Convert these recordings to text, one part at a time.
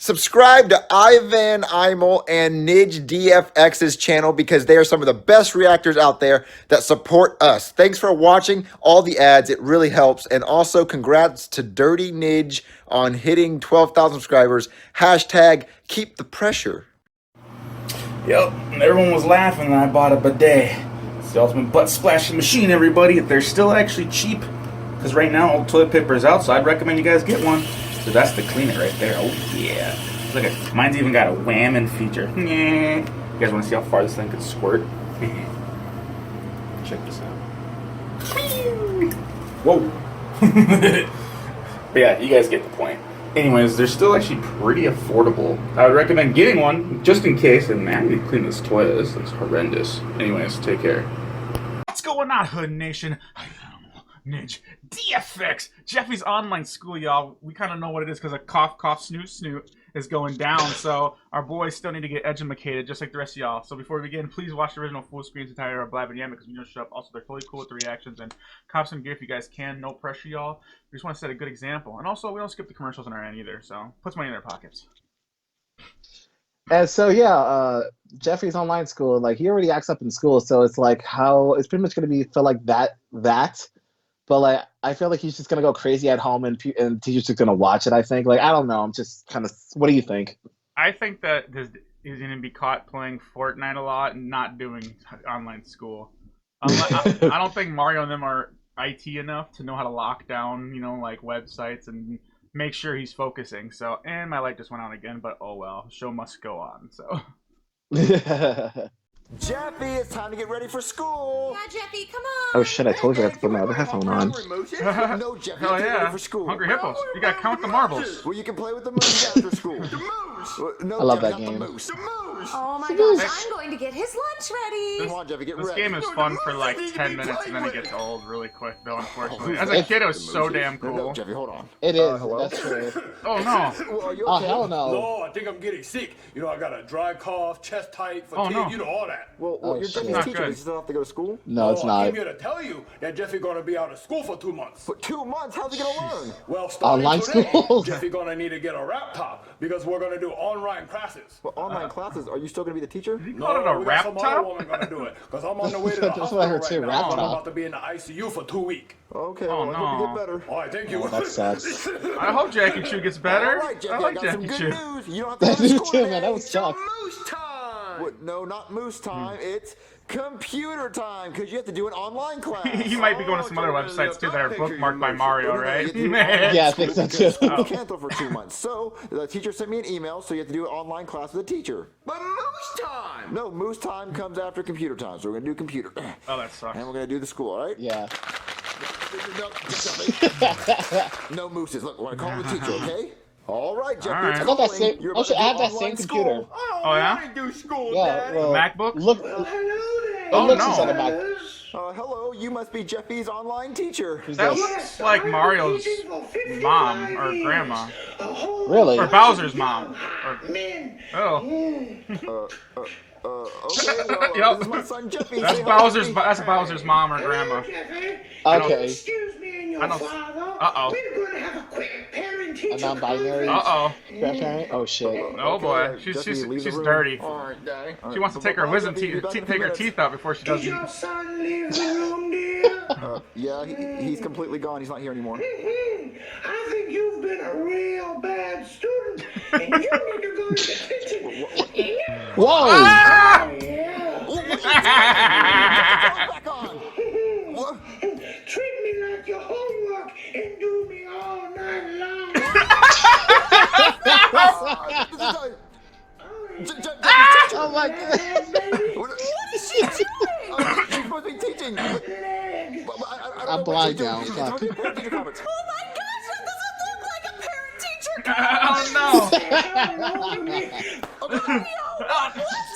Subscribe to Ivan Imel and NidgeDFX's channel because they are some of the best reactors out there that support us. Thanks for watching all the ads. It really helps. And also congrats to Dirty Nidge on hitting 12,000 subscribers. Hashtag keep the pressure. Yep, and everyone was laughing when I bought a bidet. It's the ultimate butt splashing machine, everybody. They're still actually cheap. Because right now, all toilet paper is out, so I'd recommend you guys get one. So that's the cleaner right there. Oh yeah. Look at mine's even got a whamming feature. You guys want to see how far this thing can squirt? Check this out. Whoa. But yeah, you guys get the point. Anyways, they're still actually pretty affordable. I would recommend getting one just in case. And man, I need to clean this toilet. This looks horrendous. Anyways, take care. What's going on, Hood Nation? NidgeDFX, Jeffy's online school, y'all. We kind of know what it is because a cough, cough, snoot, snoot is going down. So our boys still need to get edumacated, just like the rest of y'all. So before we begin, please watch the original full screens entire Blab and Yam because we know shut up. Also, they're fully cool with the reactions and cop some gear if you guys can. No pressure, y'all. We just want to set a good example. And also, we don't skip the commercials on our end either. So put some money in their pockets. And so yeah, Jeffy's online school, like he already acts up in school, so it's like how it's pretty much gonna be feel like that. But like I feel like he's just gonna go crazy at home, and teachers just gonna watch it. I think. Like I don't know. I'm just kind of. What do you think? I think that he's gonna be caught playing Fortnite a lot and not doing online school. I don't think Mario and them are IT enough to know how to lock down, like websites and make sure he's focusing. So, and my light just went out again, but oh well, show must go on. So. Jeffy, it's time to get ready for school. Yeah, Jeffy, come on. Oh shit! I totally forgot to put my other headphone on. No, Jeffy, Hell get yeah. ready for school. Hungry hippos. You gotta count the marbles. Well, you can play with the moose after school. The moose. No, I love Jeffy, that not game. The moose. The moose. Oh my gosh, I'm going to get his lunch ready. Come on, Jeffy, get This ready. game is fun for like 10 minutes and then it gets old really quick, though, unfortunately. As a kid, it was so damn No, cool. Jeffy, hold on. It is. Hello? That's true. Oh no. Well, are you Oh okay? hell no. No, I think I'm getting sick. I got a dry cough, chest tight, Oh, fatigue, no. all that. Well, Oh, you're shit. Jeffy's Not teacher. good. Does he still have to go to school? No, it's I not. came here to tell you that Jeffy gonna be out of school for 2 months. For 2 months? How's he gonna learn? Well, starting Online today, school? Jeffy gonna need to get a laptop because we're gonna do online classes. Well, online classes. Are you still gonna be the teacher? You call it a we got some other laptop? woman gonna do it because I'm on the way to the That's hospital what I heard right too, now. laptop. I'm about to be in the ICU for 2 weeks. Okay. Oh, Well, I hope you no. get better. All right, thank you. That sucks. I hope Jackie Chu gets better. All right, Jeffy, I like got some Jackie good Chu. news. You don't have to go That to is school too, today. man. That would It's suck. moose time. What? No, not moose time. It's computer time because you have to do an online class. He might be going to some other websites too that are bookmarked by Mario, right? Yeah, I think so too. School canceled for 2 months. So the teacher sent me an email, so you have to do an online class with a teacher. But moose time! No, moose time comes after computer time, so we're gonna do computer. Oh, that sucks. And we're gonna do the school, all right? Yeah. No mooses. Look, we're gonna call the teacher, okay? All right, Jeffy. All right. it's I got that calling. same. You're I about should to do have that online same school. computer. Oh yeah? Yeah. Well, MacBook? Look. Hello there. It looks no. just like a Mac. Hello, you must be Jeffy's online teacher. Who's That this? looks like Mario's mom or grandma. Really? Or Bowser's mom. Or, oh. Okay, well, Yep. this is my son Jeffy. That's Say hi to Bowser's. Jeffy. That's Bowser's mom or grandma. Okay. Excuse me and your I don't- father. Uh-oh. We're gonna have a quick parent-teacher A non-binary Uh-oh. grandparent. Oh shit. Oh boy. Jeffy, leave the She's room. dirty. All right, Daddy. She wants to take her wisdom teeth, take her teeth out before she does Did your it. son leave the room, dear? Yeah, he's completely gone. He's not here anymore. I think you've been a real bad student, and you need to go to the kitchen. Whoa! Ah! Back on. What? Treat me like your homework and do me all night long. Oh my god! What Is she doing? She's supposed to be teaching. I'm blind now. Fuck. Oh my gosh, that doesn't look like a parent-teacher class. Oh no! What's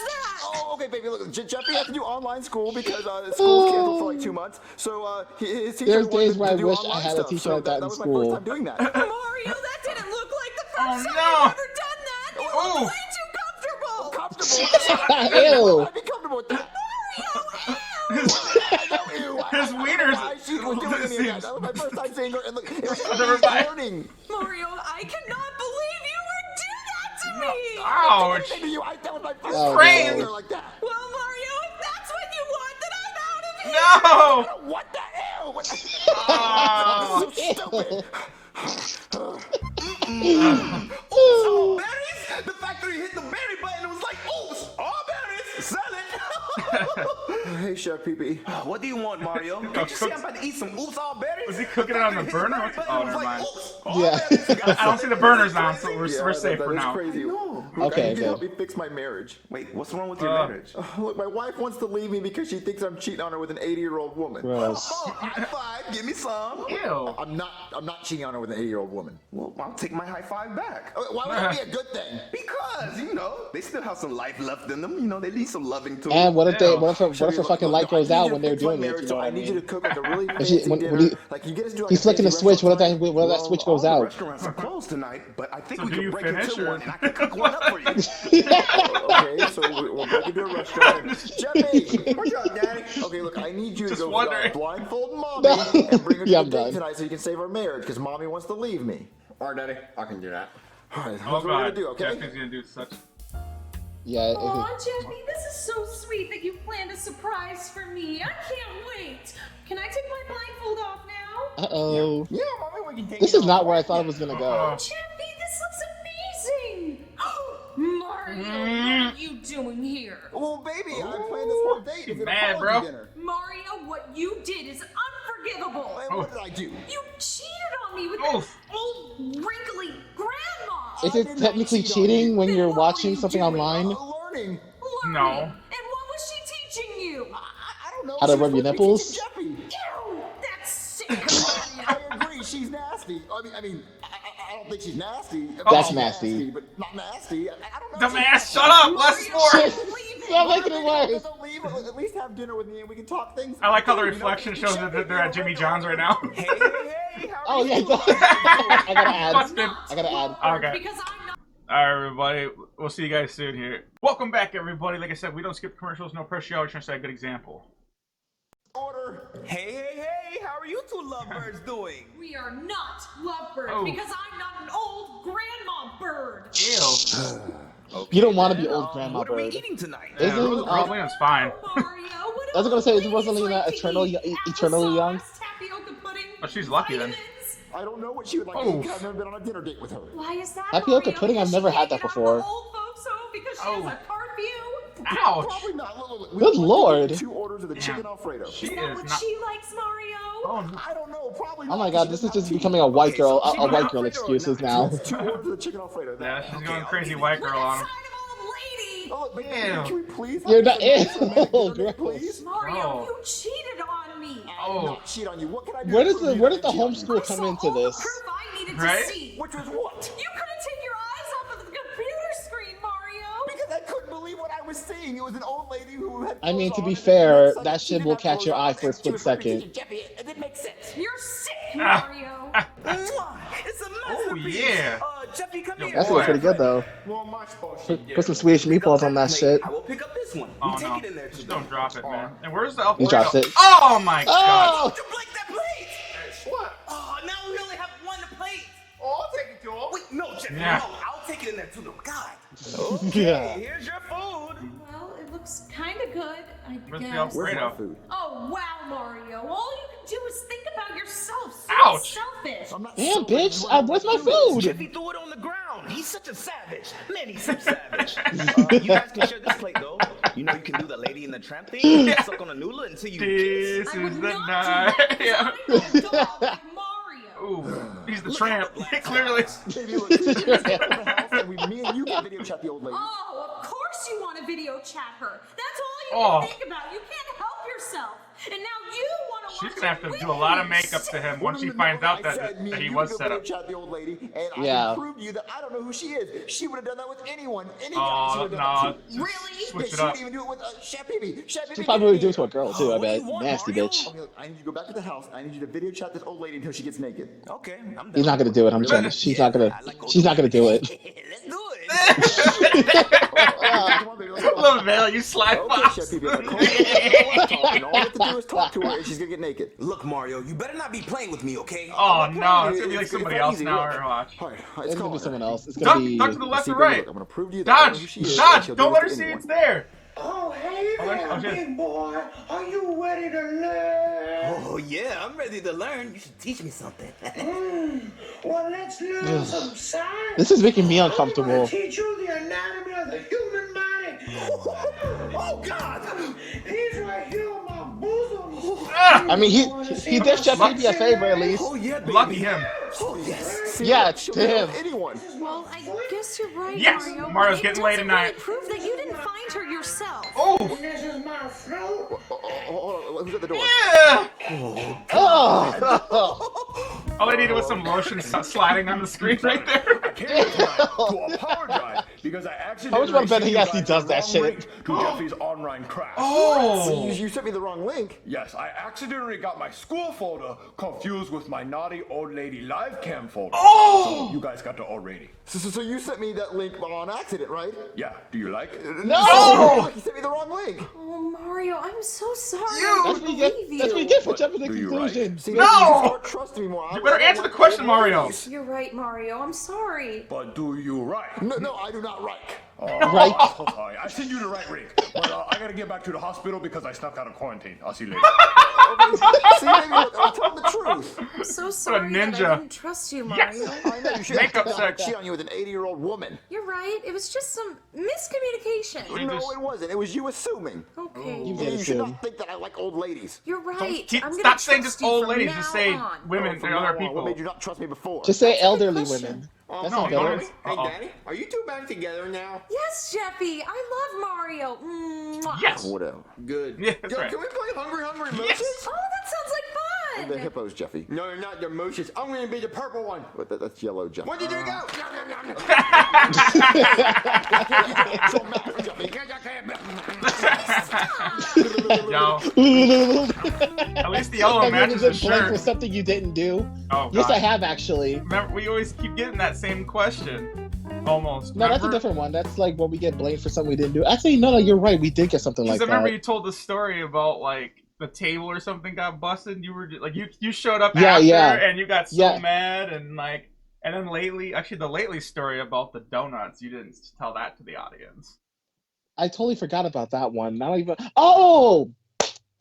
that? Oh, okay, baby. Look, Jeffy has to do online school because school's canceled for like 2 months. So his teacher There's wanted days to where I do wish online I had a stuff. teacher So like that in was my school. first time doing that. Mario, that didn't look like the Oh, first time no. you've ever done that. You Oh. look way too comfortable. Comfortable. Ew. I'd be comfortable with that. Mario, ew. His wieners. Why she was doing any of that. That was my first time seeing her. And look, it was Never mind. learning. Mario, I cannot believe you would do that to Ouch. To you. That was my first Oh, Train. no. like that. Well, Mario, if that's what you want, then I'm out of here. No. What the hell? What the Oh. This is so stupid. Oh, berries? The fact that he hit the berry button, it was like, oops, all berries, sell it. Hey, Chef Pee-Pee. What do you want, Mario? Can't you see I'm about to eat some oops all berries? Was he cooking it on the burner? Oh, never mind. Yeah. I don't see the burners now, so we're safe for That is now. crazy. No. Look, Okay, I need you to help good. me fix my marriage. Wait, what's wrong with your marriage? Look, my wife wants to leave me because she thinks I'm cheating on her with an 80-year-old woman. Gross. Oh, high five, give me some. Ew. I'm not cheating on her with an 80-year-old woman. Well, I'll take my high five back. Why would that be a good thing? Because, they still have some life left in them. They need some loving too. And what if Ew. what if her fucking light goes out when they're doing it? You know what I I need you to mean? cook like a really If she- fancy when dinner. he- Like you get us to do like He's a flicking the fancy switch. What if restaurant. that switch goes All the out? restaurants are closed tonight, but I think So we do can you break finish, into or- one and I can cook one up for you. Okay, so we'll break into a restaurant. Jeffy, What's up, Daddy? okay, look, I need you to Just go wondering. blindfold mommy and bring her to Yeah, the I'm date done. tonight so you can save our marriage because mommy wants to leave me. All right, Daddy, I can do that. All right, that's Oh what we're gonna god. do, okay? Jeffy's gonna do such. Yeah. Aw, Jeffy, this is so sweet that you planned a surprise for me. I can't wait. Can I take my blindfold off now? Uh-oh. Yeah, mommy, we can take This it is off. not where I thought it was gonna go. Jeffy, this looks amazing. Mario, what are you doing here? Well, baby, I planned this whole date. It's an Mad, apology bro. dinner. Mario, what you did is unforgivable. And what did I do? You cheated on me with Oof. that old wrinkly grandma. Is it technically cheating when you're watching something online? Learning. Learning. No. And what was she teaching you? I don't know. How to She was rub your supposed to be nipples? teaching Jeffy. Ew, that's sick, Mario. I agree. She's nasty. I don't think she's nasty. That's She's nasty. but not nasty. I don't know. Dumbass, shut up! Less more! Stop making it worse. Don't leave. At least have dinner with me and we can talk things. I like how the through, reflection shows that they're at Jimmy John's right now. Hey, how Oh are yeah. you? I gotta add. Busted. I gotta add. Okay. Because I'm not. Alright, everybody. We'll see you guys soon here. Welcome back, everybody. Like I said, we don't skip commercials, no pressure. Always trying to set a good example. Order. Hey, how are you two lovebirds doing? We are not lovebirds Oh. because I'm not an old grandma bird. Ew. You don't want to be old grandma What are we bird. eating tonight? Yeah, Isn't, Rosalina's fine. Mario, what I was gonna say, ladies wasn't Lena like to eternally- eat? eternally young? Applesauce, tapioca pudding, Oh, she's lucky then. vitamins. I don't know what she would like to Oh. eat 'cause I've never been on a dinner date with her. Why is that? Tapioca Mario? pudding? I've Because never she had can't that get out of before. the old folks' home because she Oh. has a card view. Ouch. Probably not. Look, Good we'd like to lord. get 2 orders of the Yeah. chicken Alfredo. She Is that is what not. she likes, Mario? Oh, no. I don't know. Probably. Oh my not, god, 'cause this she is doesn't just have becoming a white girl, she a white girl Alfredo or excuses not? now. 2 orders of the chicken Alfredo. Yeah, she's Okay, going I'll crazy get it. white What girl on him. side of old lady? Oh, but Ew. can we please? You're have not- some nice romantic Ew, dinner date, gross. please? Mario, Oh. you cheated on me. I did not cheat on you. What can I do? Where to does prove the you where that does the I cheated on you? homeschool I come saw into all the this? proof I needed Right? to see. Which was what? You couldn't take your eyes off of the computer screen, Mario. Because I couldn't believe what I was seeing. It was an old lady who had. I mean, clothes to on, be and fair, next second that she shit didn't will have catch clothes your on, eye for a and she split was repeating, second. Jeffy, it didn't make sense. You're sick, Ah. Mario. Mwah! It's a masterpiece. yeah. Jeffy, come Yo, here. That's boy. pretty good though. What am I supposed to do? Put some Swedish meatballs on that Plate. shit. I will pick up this one. Oh You take no. it in there Just too. don't drop it, man. And where's the Alfredo? You dropped it. Oh my god. Oh! Don't you break that plate! What? Oh, now we only have one plate. Oh, I'll take it to him. Wait, no, Jeffy, Yeah. no. I'll take it in there too. No, God. Yeah. Here's your food. Well, it looks kind of good, I Where's the guess. Alfredo? food? Oh, wow, Mario. All you can do is think about yourself. So Ouch. selfish. I'm not Damn, selfish. bitch! Where's my food? Jeffy threw it on the ground. He's such a savage. Man, he's so savage. You guys can share this plate, though. You know you can do the lady in the tramp thing. You suck on a noodle until you kiss. This I would is the not night. do that Yeah. because I'm no dog like Mario. Ooh, he's the tramp. Clearly. Baby, look, can we just go to the house and me and you can video chat the old lady. Oh, of course you want to video chat her. That's all Oh. you can think about. You can't help yourself. And now you want to watch She's gonna have to it do a lot of with me. makeup to him Well, once she no, finds no, out I that, said me that and he you was can go set video up. chat the old lady, and Yeah. I can prove to you that I don't know who she is. She would have done that with anyone. Any guy. Oh, She would have no. done that. Really? Switch Yeah, it she up. would even do it with Chef Pee-Pee. Chef Pee-Pee She probably would do it to a it. girl too. I What do bet. you want, Nasty Mario? bitch. Okay, look, I need you to go back to the house. I need you to video chat this old lady until she gets naked. Okay, I'm done. He's not gonna do it. I'm trying to. She's not gonna. I like old She's not gonna do it. Let's do it. Come on, baby, let's go. LaVelle, you slide Okay, fox. Jeffy, but Nicole doesn't talk, and all we have to do is talk to her, and she's gonna get naked. Look, Mario, you better not be playing with me, okay? Oh I'm not no, playing. it's gonna be like It's somebody that else easy, now. look. Or watch. All right, It's gonna be calling someone her. else. It's gonna be. Duck to the left See, or baby, right. look, I'm gonna prove to you that I know who Dodge, she is, and dodge! she'll do Don't this let her to see anyone. it's there. Oh, hey there, Oh, shit. big boy. Are you ready to learn? Oh, yeah, I'm ready to learn. You should teach me something. Well, let's learn some science. This is making me I'm uncomfortable. gonna teach you the anatomy of the human body. Oh, God! He's right here on my bosom. I mean, he did Jeffy a favor at least. Oh, yeah, baby. Lucky him. Oh, yes. See, Yeah, look, she'll to do that him. with anyone. Well, I guess you're right, Yes, Mario. Mario's but getting it laid doesn't tonight. really prove that you didn't find her yourself. Oh, This is my throat. Hold on, who's at the door? yeah. Oh, All I needed was some lotion sliding on the screen right there. I came here tonight to apologize because I accidentally How much more better sent he you actually guys does the that wrong shit? link to Jeffy's online class. Oh, You sent me the wrong link. Yes, I accidentally got my school folder confused with my naughty old lady live cam folder. Oh! So you guys got the old lady. So you sent me that link on accident, right? Yeah, do you like it? no! Look, you sent me the wrong link. Oh, Mario, I'm so sorry. You- I That's what you get. believe That's what you you. get for But jumping to do you like conclusion. See, No! you should start trusting me more. You better answer the question, Mario. You're right, Mario. I'm sorry. But do you right? No, I do not like. Right. Oh, sorry. I sent you the right link. But I gotta get back to the hospital because I snuck out of quarantine. I'll see you later. See, baby, look, I'm telling the truth. I'm so sorry that ninja. I didn't trust you, Mario. Yes. I know you should Makeup have sex. cheat on you with an 80-year-old woman. You're right. It was just some miscommunication. You No, just- it wasn't. It was you assuming. Okay. You did You should assume. not think that I like old ladies. You're right. Keep- I'm gonna Stop saying trust just you old from ladies. now Just say on. women From and now other on, what people. made you not trust me before? Just say That's a good elderly question. women. Oh, That no, sounds don't better. say- Hey, Uh-oh. Daddy, are you two back together now? Yes, Jeffy. I love Mario. Mwah. Yes. Whatever. Good. Yeah, that's Yo, right. can we play Hungry Hungry Mooses? Yes. Oh, that sounds like The fun. hippos, Jeffy. No, they're not. They're mooses. I'm gonna be the purple one. But that's yellow, Jeffy. Where did you go? Yo, at least the yellow Have you ever matches been his blamed for shirt. something you didn't do? Oh, Yes, I God. have actually. Remember, we always keep getting that same question. Almost. No, that's a Remember? different one. That's like when we get blamed for something we didn't do. Actually, no, you're right. We did get something like Because I remember that. you told the story about like the table or something got busted. You were like you showed up Yeah, after yeah. and you got so Yeah. mad and like and then the lately story about the donuts, you didn't tell that to the audience. I totally forgot about that one. Not even. Oh,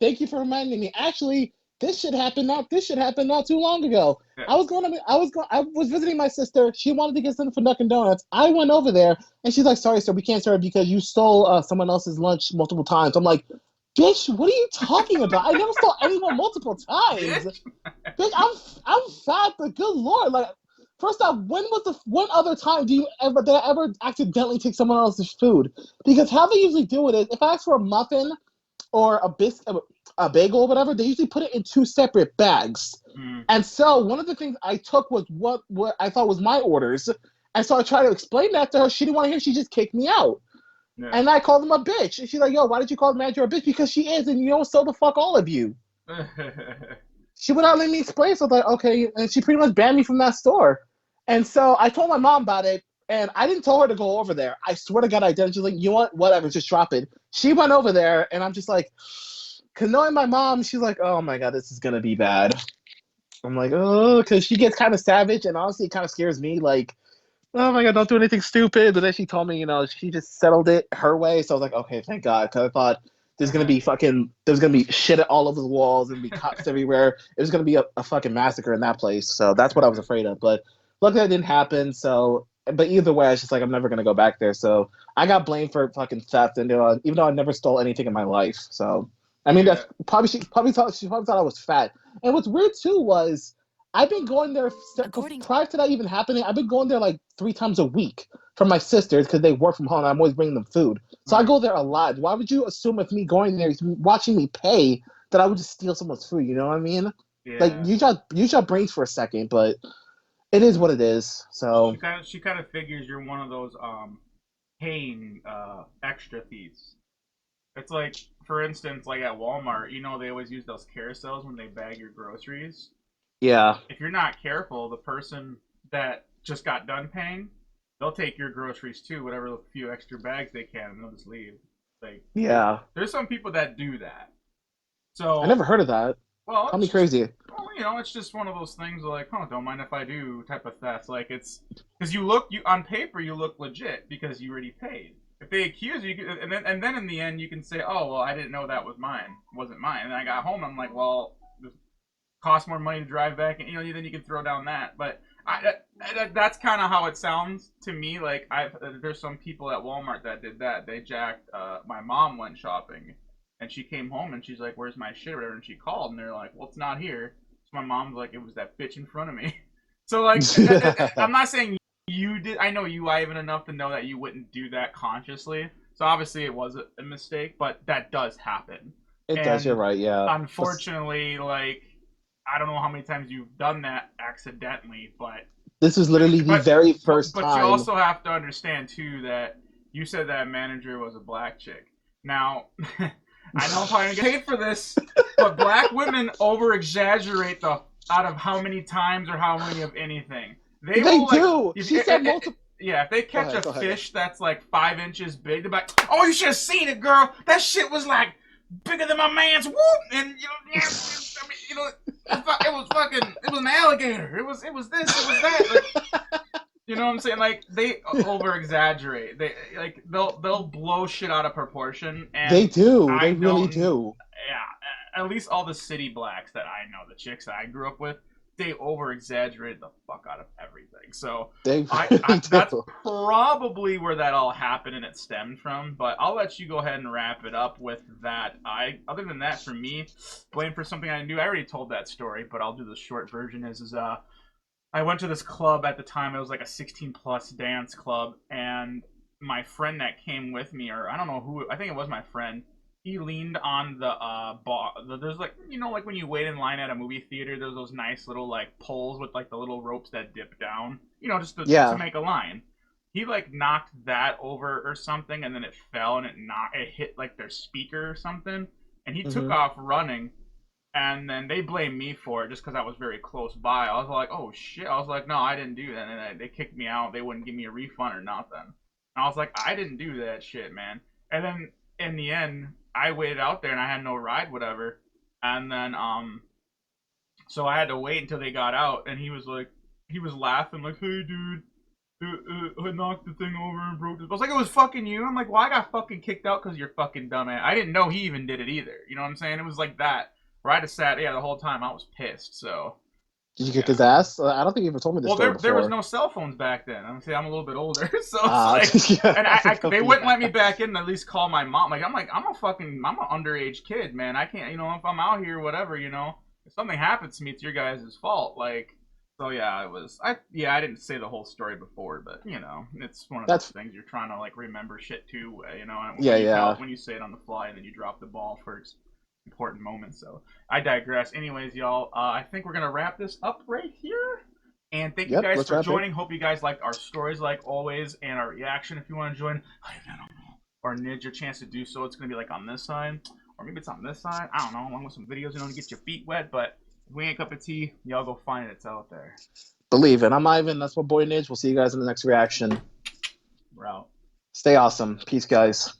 thank you for reminding me. Actually, this should happen not. This should happen not too long ago. Yeah. I was visiting my sister. She wanted to get something for Dunkin' Donuts. I went over there, and she's like, "Sorry, sir, we can't serve because you stole someone else's lunch multiple times." I'm like, "Bitch, what are you talking about? I never stole anyone multiple times. Bitch, I'm fat, but good lord, like." First off, when other time did I ever accidentally take someone else's food? Because how they usually do it is, if I ask for a muffin or a bagel or whatever, they usually put it in two separate bags. Mm. And so one of the things I took was what I thought was my orders. And so I tried to explain that to her. She didn't want to hear. She just kicked me out. Yeah. And I called him a bitch. And she's like, "Yo, why did you call the manager a bitch?" Because she is, and you don't so the fuck all of you. She would not let me explain, so I was like, okay, and she pretty much banned me from that store. And so I told my mom about it, and I didn't tell her to go over there. I swear to God, I didn't. She's like, you know what, whatever, just drop it. She went over there, and I'm just like, because knowing my mom, she's like, oh my God, this is going to be bad. I'm like, oh, because she gets kind of savage, and honestly, it kind of scares me, like, oh my God, don't do anything stupid. But then she told me, she just settled it her way, so I was like, okay, thank God, because I thought, there's gonna be shit all over the walls and be cops everywhere. It was gonna be a fucking massacre in that place. So that's what I was afraid of. But luckily that didn't happen. So, but either way, I was just like, I'm never gonna go back there. So I got blamed for fucking theft, and even though I never stole anything in my life. So I mean, that's she probably thought I was fat. And what's weird too was I've been going there prior to that even happening. I've been going there like 3 times a week from my sisters because they work from home. And I'm always bringing them food, so I go there a lot. Why would you assume with me going there, watching me pay, that I would just steal someone's food? You know what I mean? Yeah. Like use your brains for a second, but it is what it is. So She kind of figures you're one of those paying extra thieves. It's like, for instance, like at Walmart, they always use those carousels when they bag your groceries. yeah, If you're not careful, the person that just got done paying, they'll take your groceries too, whatever few extra bags they can, and they'll just leave. Like, Yeah. there's some people that do that. So I never heard of that. well, Tell me it's crazy. well, you know, it's just one of those things like, oh, don't mind if I do type of theft. Like it's because you on paper you look legit because you already paid. If they accuse you, and then in the end you can say, oh well, I didn't know that was mine, wasn't mine. And I got home, I'm like, well, it costs more money to drive back, and then you can throw down that. But that's kind of how it sounds to me. Like there's some people at Walmart that did that. They jacked. My mom went shopping, and she came home and she's like, "Where's my shit?" Or whatever. And she called, and they're like, "Well, it's not here." So my mom's like, "It was that bitch in front of me." So like, I'm not saying you did. I know you even enough to know that you wouldn't do that consciously. So obviously it was a mistake, but that does happen. It does. You're right. Yeah. Unfortunately, like I don't know how many times you've done that accidentally, but This was literally the very first but time. you also have to understand too that you said that manager was a black chick. Now, I know I'm probably gonna get paid for this, but black women over exaggerate the out of how many times or how many of anything. They will, do. Like, She said multiple. Yeah, if they catch Go ahead. fish that's like 5 inches big, they're like, "Oh, you should have seen it, girl. That shit was like bigger than my man's whoop." And it was fucking. It was an alligator. It was this. It was that. Like, you know what I'm saying? Like they over exaggerate. They'll blow shit out of proportion. And They do. They really do. Yeah, at least all the city blacks that I know, the chicks that I grew up with, they over exaggerated the fuck out of everything. So that's probably where that all happened and it stemmed from. But I'll let you go ahead and wrap it up with that. Other than that, for me, blame for something I knew. I already told that story, but I'll do the short version. I went to this club at the time. It was like a 16+ dance club, and my friend that came with me, or I don't know who, I think it was my friend. He leaned on the bar. There's like, like when you wait in line at a movie theater, there's those nice little like poles with like the little ropes that dip down, just to make a line. He like knocked that over or something, and then it fell and it hit like their speaker or something, and he took off running. And then they blamed me for it just because I was very close by. I was like, oh shit. I was like, no, I didn't do that. And they kicked me out. They wouldn't give me a refund or nothing. And I was like, I didn't do that shit, man. And then in the end, I waited out there and I had no ride, whatever. And then, so I had to wait until they got out. And he was laughing like, hey, dude, I knocked the thing over and broke it. I was like, it was fucking you. I'm like, well, I got fucking kicked out because you're fucking dumbass. I didn't know he even did it either. You know what I'm saying? It was like that. Where I just sat, the whole time I was pissed. So, did you kick his ass? I don't think you ever told me this story before. There was no cell phones back then. I'm a little bit older, so it's like, and they wouldn't let me back in. At least call my mom. I'm an underage kid, man. I can't, if I'm out here, whatever, if something happens to me, it's your guys' fault. Like, so yeah, it was. I didn't say the whole story before, but it's one of those things you're trying to like remember shit too. When you say it on the fly and then you drop the ball for important moments. So I digress. Anyways, y'all, I think we're gonna wrap this up right here. And thank you guys for joining. Hope you guys liked our stories like always and our reaction. If you want to join or Nidge your chance to do so, it's gonna be like on this side, or maybe it's on this side. I don't know, along with some videos, to get your feet wet. But if we ain't a cup of tea, y'all go find it. It's out there. Believe it. I'm Ivan. That's my boy Nidge. We'll see you guys in the next reaction. We're out. Stay awesome. Peace, guys.